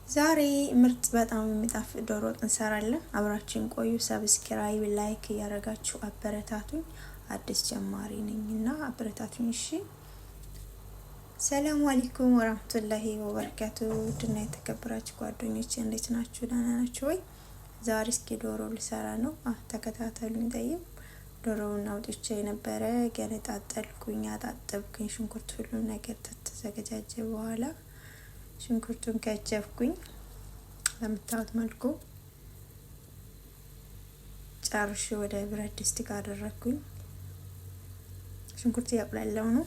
ዛሬ ምርጥ በጣም የሚጣፍጥ ዶሮ ወጥ እንሰራለን። አብራችን ቆዩ። ሰብስክራይብ፣ ላይክ እያደረጋችሁ አበረታቱኝ። አዲስ ጀማሪ ነኝና አበረታቱኝ። እሺ። ሰላም አለይኩም ወራህመቱላሂ ወበረካቱ። ድና የተከበራችሁ ጓደኞቼ እንዴት ናችሁ? ደህና ናችሁ ወይ? ዛሬ እስኪ ዶሮ ልሰራ ነው። ተከታተሉኝ። ጠይም ዶሮውን አውጥቼ የነበረ ገነጣጠልኩኝ፣ አጣጠብኩኝ። ሽንኩርት ሁሉ ነገር ተዘጋጀ በኋላ ሽንኩርቱን ከጨፍኩኝ በምታዩት መልኩ ጨርሼ ወደ ብረት ድስት ጋር አደረኩኝ። ሽንኩርት ያቁላላው ነው።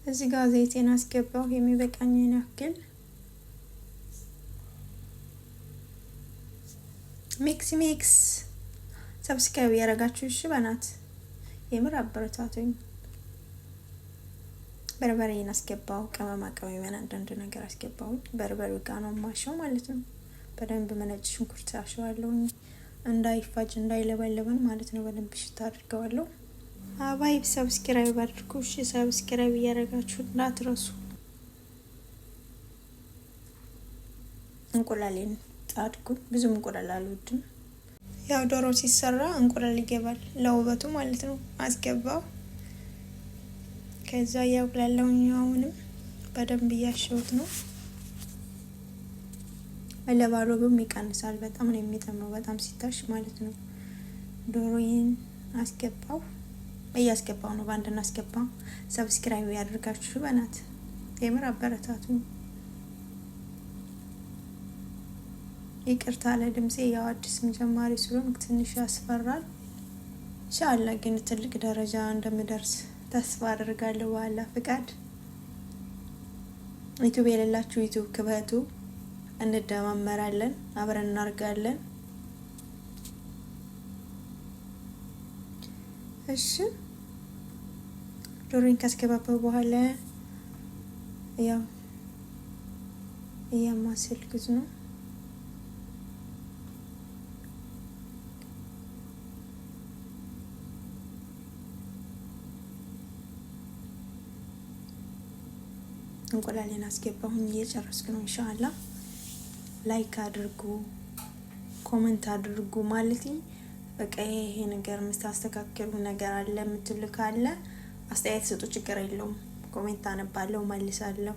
እዚህ ጋር ዘይቴን አስገባው የሚበቃኝን ያክል። ሚክስ ሰብስክራይብ ያደረጋችሁ እሺ በናት የምር አበረታቱኝ። በርበሬን አስገባው፣ ቅመማ ቅመም አንዳንድ ነገር አስገባው። በርበሬው ጋር ነው ማሻው ማለት ነው። በደንብ መነጭ ሽንኩርት አሸዋለሁ እንዳይፋጅ እንዳይለበለበን ማለት ነው። በደንብ ሽታ አድርገዋለሁ። አባይብ ሰብስክራይብ አድርጉ እሺ። ሰብስክራይብ እያደረጋችሁ እንዳትረሱ። እንቁላሌን ጣድኩኝ። ብዙም እንቁላል አልወድም። ያው ዶሮ ሲሰራ እንቁላል ይገባል ለውበቱ ማለት ነው። አስገባው። ከዛ ያቁላለውኛውንም በደንብ እያሸሁት ነው። ለባሎብም ይቀንሳል። በጣም ነው የሚጠመው በጣም ሲታሽ ማለት ነው። ዶሮዬን አስገባው። እያስገባው ነው። ባንድ እናስገባው። ሰብስክራይብ ያድርጋችሁ በናት የምር አበረታቱ። ይቅርታ ለድምጼ ያው አዲስ ጀማሪ ስለሆንኩ ትንሽ ያስፈራል። ኢንሻአላህ ግን ትልቅ ደረጃ እንደምደርስ ተስፋ አደርጋለሁ በአላህ ፍቃድ። ዩቲዩብ የሌላችሁ ዩቲዩብ ክበቱ፣ እንደማመራለን፣ አብረን እናርጋለን። እሺ ዶሮን ካስገባበው በኋላ ያው እያማሰልኩት ነው። እንቁላሌን አስገባሁኝ። እየጨረስኩ ነው። ኢንሻአላህ ላይክ አድርጉ፣ ኮሜንት አድርጉ። ማለት በቃ ይሄ ነገር የምታስተካክሉ ነገር አለ የምትሉ ካለ አስተያየት ስጡ፣ ችግር የለውም። ኮሜንት አነባለሁ፣ መልሳለሁ።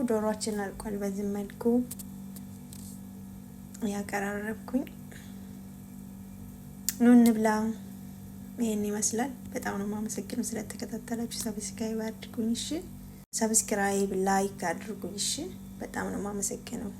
ዶሮአችን አልቋል። በዚህ መልኩ ያቀራረብኩኝ ኑ እንብላ። ይሄን ይመስላል። በጣም ነው የማመሰግነው ስለተከታተላችሁ። ሰብስክራይብ አድርጉኝ እሺ። ሰብስክራይብ ላይክ አድርጉኝ እሺ። በጣም ነው የማመሰግነው።